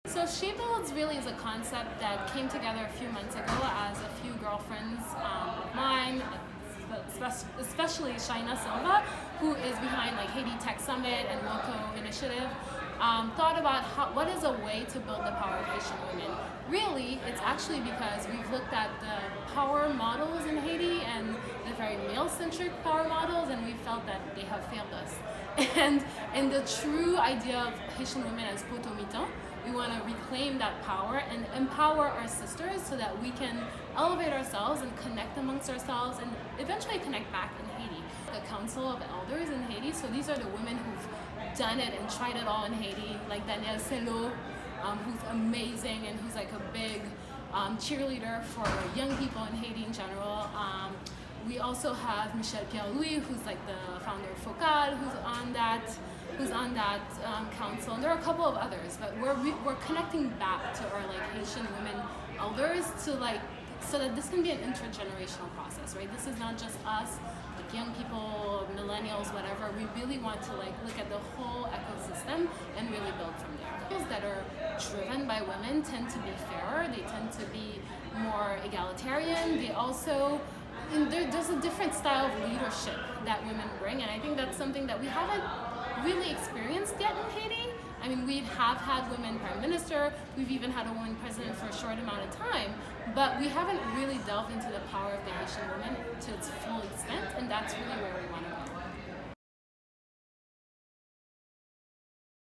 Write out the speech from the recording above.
So SheBuilds really is a concept that came together a few months ago as a few girlfriends of mine, especially Shaina Silva, who is behind like Haiti Tech Summit and WOCO initiative, thought about what is a way to build the power of Haitian women. Really, it's actually because we've looked at the power models in Haiti and the very male-centric power models, and we felt that they have failed us. And the true idea of Haitian women as potomitan, we want to reclaim that power and empower our sisters so that we can elevate ourselves and connect amongst ourselves and eventually connect back in Haiti. The Council of Elders in Haiti, so these are the women who've done it and tried it all in Haiti, like Danielle Selot, who's amazing and who's like a big cheerleader for young people in Haiti in general. We also have Michelle Pierre-Louis, who's like the founder of Focal, who's on that council, and there are a couple of others. But we're connecting back to our like Haitian women elders to like so that this can be an intergenerational process, right? This is not just us, like young people, millennials, whatever. We really want to like look at the whole ecosystem and really build from there. Those that are driven by women tend to be fairer. They tend to be more egalitarian. They also there's a different style of leadership that women bring, and I think that's something that we haven't really experienced yet in Haiti. I mean, we have had women prime minister, we've even had a woman president for a short amount of time, but we haven't really delved into the power of the Haitian woman to its full extent, and that's really where we want to go.